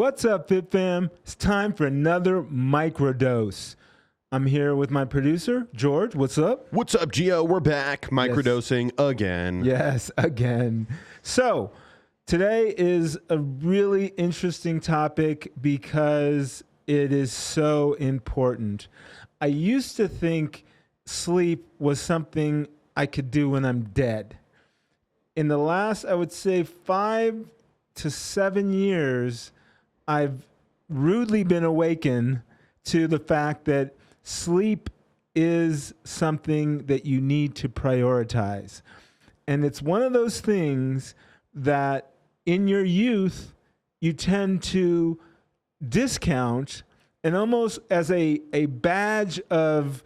What's up, Fit Fam? It's time for another microdose. I'm here with my producer, George. What's up? What's up, Gio? We're back, microdosing again. Yes, again. So, today is a really interesting topic because it is so important. I used to think sleep was something I could do when I'm dead. In the last, I would say, 5 to 7 years, I've rudely been awakened to the fact that sleep is something that you need to prioritize. And it's one of those things that in your youth, you tend to discount, and almost as a badge of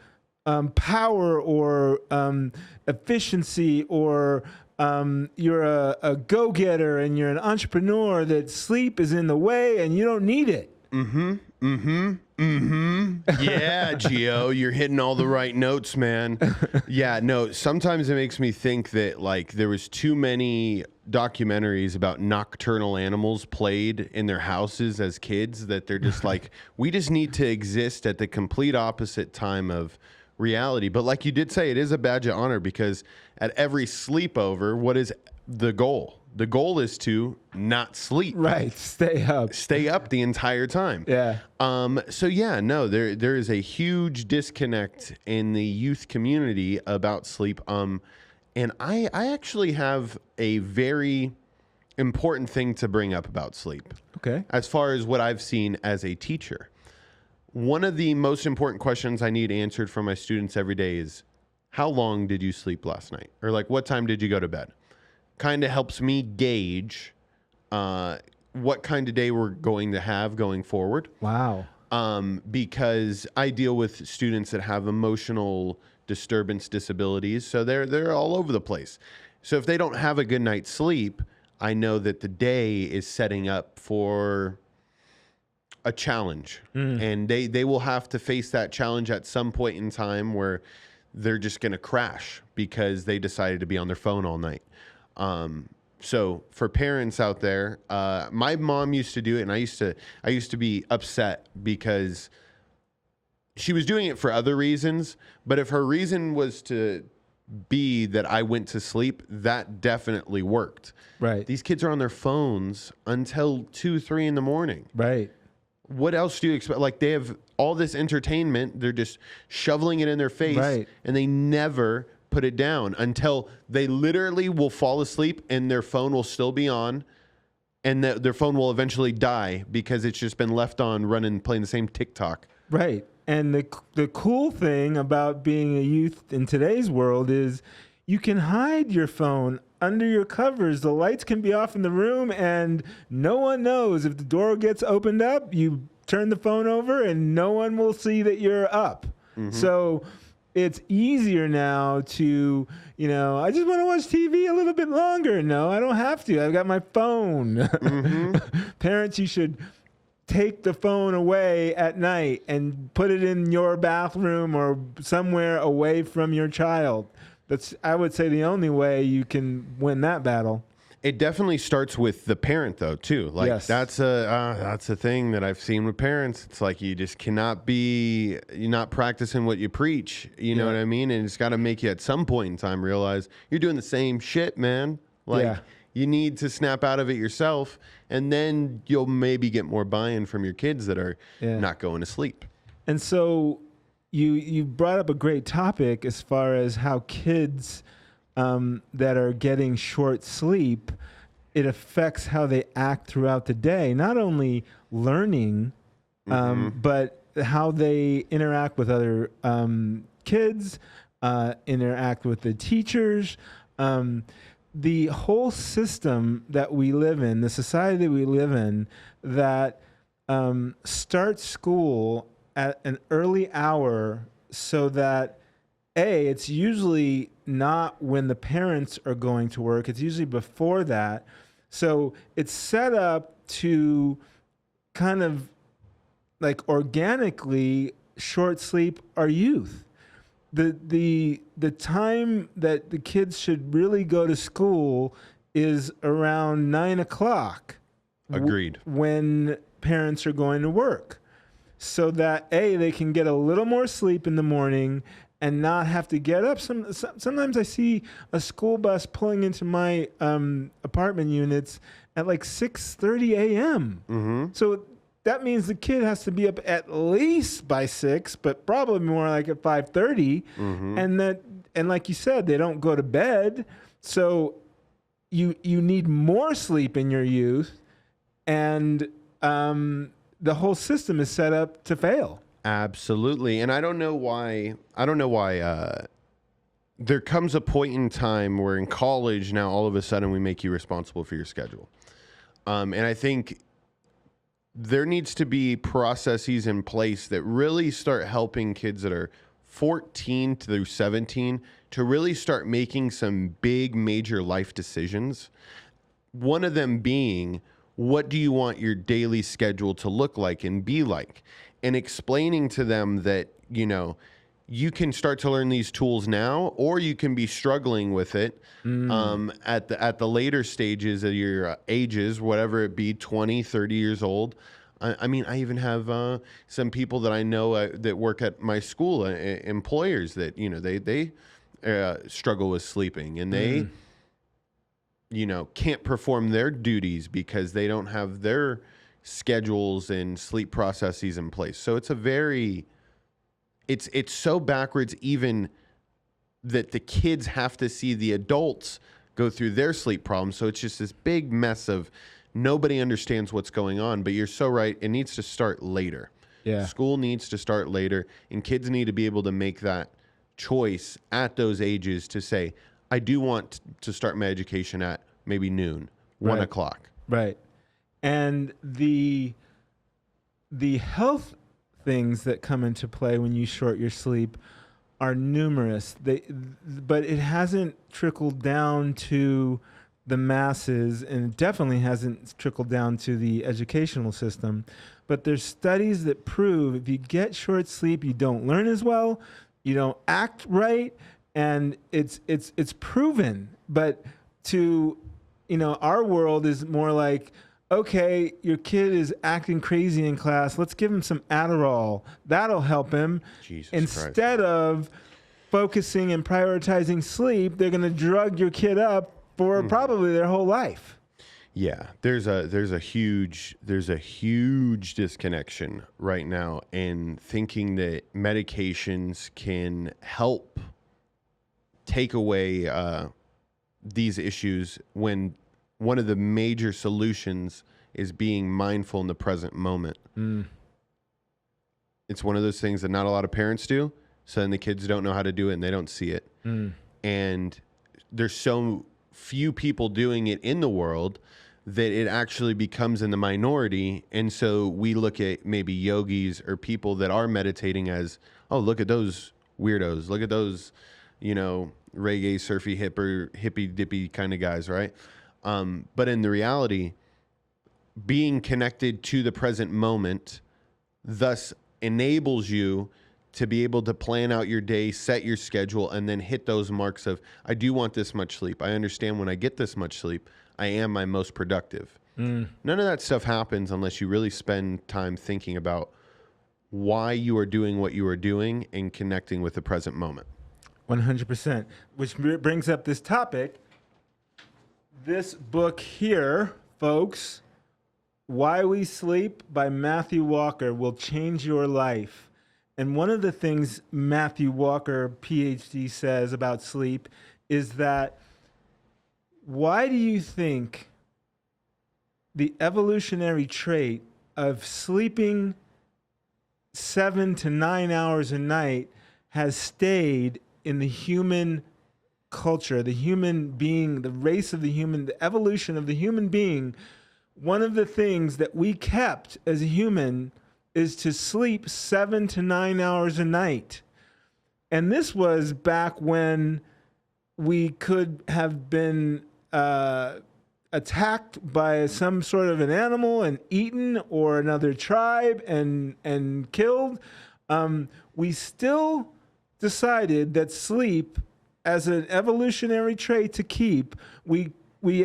power or efficiency, or you're a go-getter and you're an entrepreneur, that sleep is in the way and you don't need it. Yeah, Gio, you're hitting all the right notes, man. Yeah, no, sometimes it makes me think that like there was too many documentaries about nocturnal animals played in their houses as kids that they're just like, we just need to exist at the complete opposite time of reality. But like you did say, it is a badge of honor because at every sleepover, what is the goal? The goal is to not sleep. Right. Stay up. Stay up the entire time. Yeah. So yeah, no, there is a huge disconnect in the youth community about sleep. And I actually have a very important thing to bring up about sleep. Okay. As far as what I've seen as a teacher. One of the most important questions I need answered from my students every day is, how long did you sleep last night? Or like, what time did you go to bed? Kind of helps me gauge what kind of day we're going to have going forward. Wow. Because I deal with students that have emotional disturbance disabilities, so they're all over the place. So if they don't have a good night's sleep, I know that the day is setting up for a challenge, and they will have to face that challenge at some point in time where they're just going to crash because they decided to be on their phone all night. So for parents out there, my mom used to do it, and I used to be upset because she was doing it for other reasons, but if her reason was to be that I went to sleep, that definitely worked. Right. These kids are on their phones until 2, 3 in the morning. Right. What else do you expect? Like, they have all this entertainment. They're just shoveling it in their face, Right. and they never put it down until they literally will fall asleep and their phone will still be on, and their phone will eventually die because it's just been left on running, playing the same TikTok. Right. And the cool thing about being a youth in today's world is you can hide your phone under your covers. The lights can be off in the room and no one knows. If the door gets opened up, you turn the phone over and no one will see that you're up. Mm-hmm. So it's easier now to, I just want to watch TV a little bit longer. No, I don't have to. I've got my phone. Mm-hmm. Parents, you should take the phone away at night and put it in your bathroom or somewhere away from your child. That's, I would say, the only way you can win that battle. It definitely starts with the parent, though, too. Like, yes. That's a thing that I've seen with parents. It's like you just you're not practicing what you preach. You know what I mean? And it's got to make you at some point in time realize you're doing the same shit, man. Like, you need to snap out of it yourself, and then you'll maybe get more buy-in from your kids that are not going to sleep. And so you brought up a great topic as far as how kids that are getting short sleep, it affects how they act throughout the day. Not only learning, but how they interact with other kids, interact with the teachers. The whole system that we live in, the society that we live in, that starts school at an early hour so that, it's usually not when the parents are going to work. It's usually before that. So it's set up to kind of like organically short sleep our youth. The time that the kids should really go to school is around 9 o'clock. Agreed. When parents are going to work, so that they can get a little more sleep in the morning and not have to get up. Sometimes I see a school bus pulling into my apartment units at like 6:30 a.m. Mm-hmm. So that means the kid has to be up at least by 6, but probably more like at 5:30. Mm-hmm. And like you said, they don't go to bed. So you need more sleep in your youth, and the whole system is set up to fail. Absolutely. And I don't know why there comes a point in time where in college now all of a sudden we make you responsible for your schedule. And I think there needs to be processes in place that really start helping kids that are 14 through 17 to really start making some big major life decisions. One of them being, what do you want your daily schedule to look like and be like? And explaining to them that, you know, you can start to learn these tools now, or you can be struggling with it at the later stages of your ages, whatever it be, 20, 30 years old. I mean, I even have some people that I know that work at my school, employers that, you know, they struggle with sleeping, and they, you know, can't perform their duties because they don't have their schedules and sleep processes in place. So it's it's so backwards, even that the kids have to see the adults go through their sleep problems. So it's just this big mess of nobody understands what's going on. But you're so right. It needs to start later. Yeah. School needs to start later, and kids need to be able to make that choice at those ages to say, I do want to start my education at maybe noon, 1 o'clock. Right. And the health things that come into play when you short your sleep are numerous. But it hasn't trickled down to the masses, and it definitely hasn't trickled down to the educational system. But there's studies that prove if you get short sleep, you don't learn as well, you don't act right, and it's proven. But to, you know, our world is more like, okay, your kid is acting crazy in class. Let's give him some Adderall. That'll help him. Jesus Instead Christ. of focusing and prioritizing sleep, they're going to drug your kid up for probably their whole life. Yeah, there's a huge disconnection right now in thinking that medications can help take away these issues when one of the major solutions is being mindful in the present moment. It's one of those things that not a lot of parents do, so then the kids don't know how to do it and they don't see it. And there's so few people doing it in the world that it actually becomes in the minority. And so we look at maybe yogis or people that are meditating as, oh, look at those weirdos. Look at those, you know, reggae, surfy, hippie dippy kind of guys, right? But in the reality, being connected to the present moment thus enables you to be able to plan out your day, set your schedule, and then hit those marks of, I do want this much sleep. I understand when I get this much sleep, I am my most productive. None of that stuff happens unless you really spend time thinking about why you are doing what you are doing and connecting with the present moment. 100%. Which brings up this topic. This book here, folks, Why We Sleep by Matthew Walker, will change your life. And one of the things Matthew Walker, PhD, says about sleep is that, why do you think the evolutionary trait of sleeping 7 to 9 hours a night has stayed in the human culture, the human being, the race of the human, the evolution of the human being? One of the things that we kept as a human is to sleep 7 to 9 hours a night. And this was back when we could have been attacked by some sort of an animal and eaten, or another tribe and killed. We still decided that sleep, as an evolutionary trait to keep, we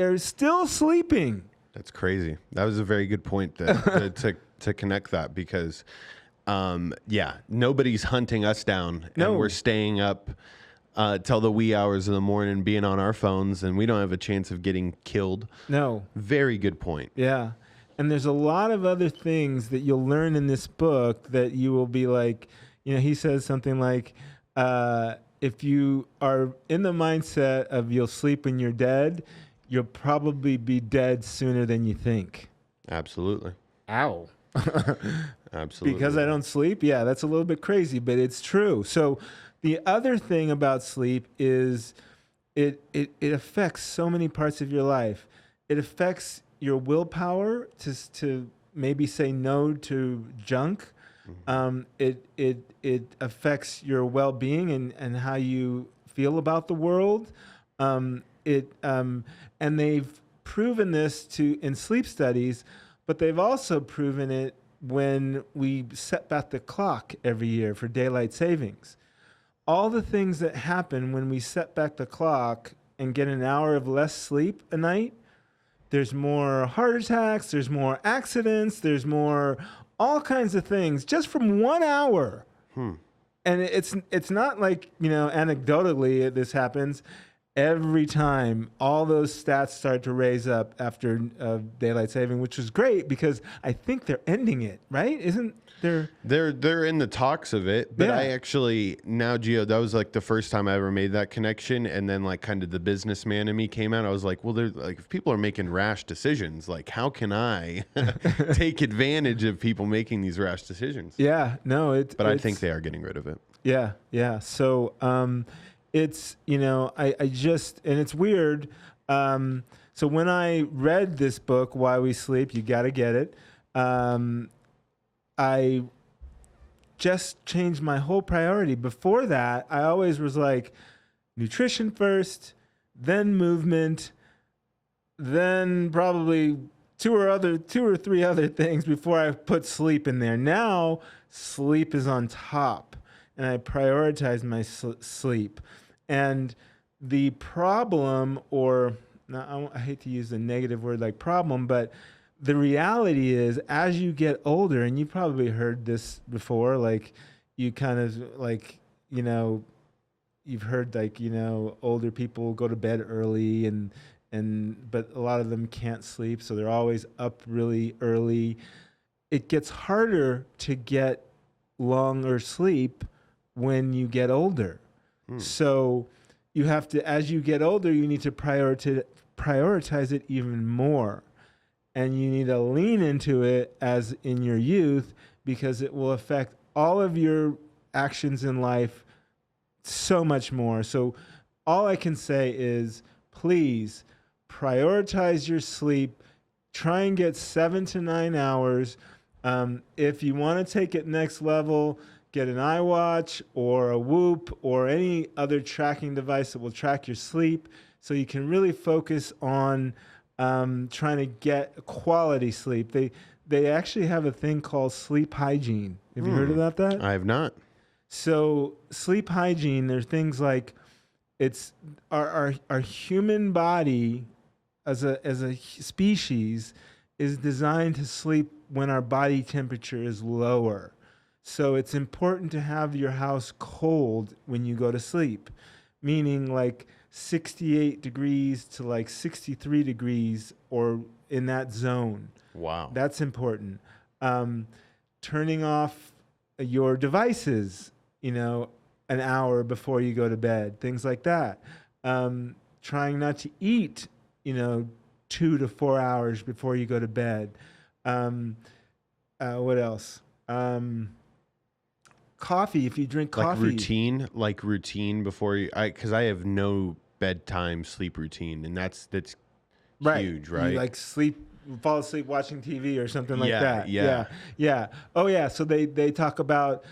are still sleeping. That's crazy. That was a very good point to connect that because, nobody's hunting us down, No. and we're staying up till the wee hours of the morning, being on our phones, and we don't have a chance of getting killed. No. Very good point. Yeah. And there's a lot of other things that you'll learn in this book that you will be like, he says something like, if you are in the mindset of you'll sleep when you're dead, you'll probably be dead sooner than you think. Absolutely. Ow. Absolutely. Because I don't sleep? Yeah, that's a little bit crazy, but it's true. So the other thing about sleep is it affects so many parts of your life. It affects your willpower to maybe say no to junk. It affects your well-being and how you feel about the world. And they've proven this in sleep studies, but they've also proven it when we set back the clock every year for daylight savings. All the things that happen when we set back the clock and get an hour of less sleep a night, there's more heart attacks, there's more accidents, there's more all kinds of things just from 1 hour. And it's not like, anecdotally this happens. Every time all those stats start to raise up after daylight saving, which is great because I think they're ending it, right? Isn't there? They're in the talks of it, but Yeah. I actually now, Gio, that was like the first time I ever made that connection, and then like kind of the businessman in me came out. I was like, well, they're like, if people are making rash decisions, like how can I take advantage of people making these rash decisions? Yeah, no, But I think they are getting rid of it. Yeah. So it's, I just, and it's weird. So when I read this book, Why We Sleep, you got to get it. I just changed my whole priority. Before that, I always was like nutrition first, then movement, then probably two or three other things before I put sleep in there. Now sleep is on top, and I prioritize my sleep. And the problem, I hate to use the negative word like problem, but the reality is as you get older, and you probably heard this before, like you kind of like, you've heard like, older people go to bed early but a lot of them can't sleep. So they're always up really early. It gets harder to get longer sleep when you get older. So you have to, as you get older, you need to prioritize it even more. And you need to lean into it as in your youth because it will affect all of your actions in life so much more. So all I can say is please prioritize your sleep. Try and get 7 to 9 hours. If you want to take it next level, get an iWatch or a Whoop or any other tracking device that will track your sleep so you can really focus on trying to get quality sleep. They actually have a thing called sleep hygiene. Have you heard about that? I have not. So sleep hygiene, there are things like it's our human body as a species is designed to sleep when our body temperature is lower. So it's important to have your house cold when you go to sleep, meaning like 68 degrees to like 63 degrees or in that zone. Wow. That's important. Turning off your devices, an hour before you go to bed, things like that. Trying not to eat, 2 to 4 hours before you go to bed. What else? Coffee, if you drink coffee. Like routine before you, because I have no bedtime sleep routine, and that's Right. huge, right? You like fall asleep watching TV or something like Yeah, that. Yeah. Oh yeah. So they talk about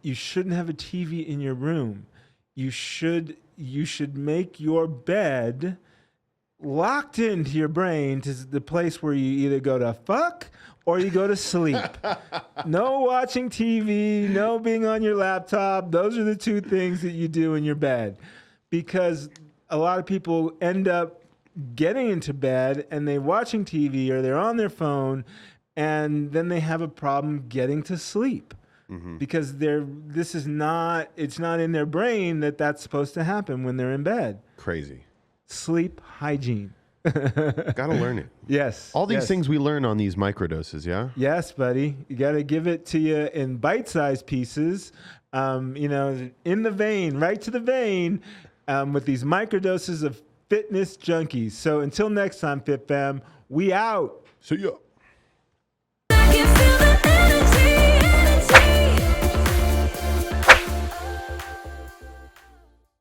you shouldn't have a TV in your room. You should make your bed locked into your brain to the place where you either go to fuck or you go to sleep. No watching TV, no being on your laptop. Those are the two things that you do in your bed. Because a lot of people end up getting into bed and they're watching TV or they're on their phone, and then they have a problem getting to sleep because it's not in their brain that that's supposed to happen when they're in bed. Crazy. Sleep hygiene. Gotta learn it. Yes. All these yes. things we learn on these microdoses, yeah? Yes, buddy. You got to give it to you in bite-sized pieces, in the vein, right to the vein, with these microdoses of fitness junkies. So until next time, Fit Fam, we out. See ya.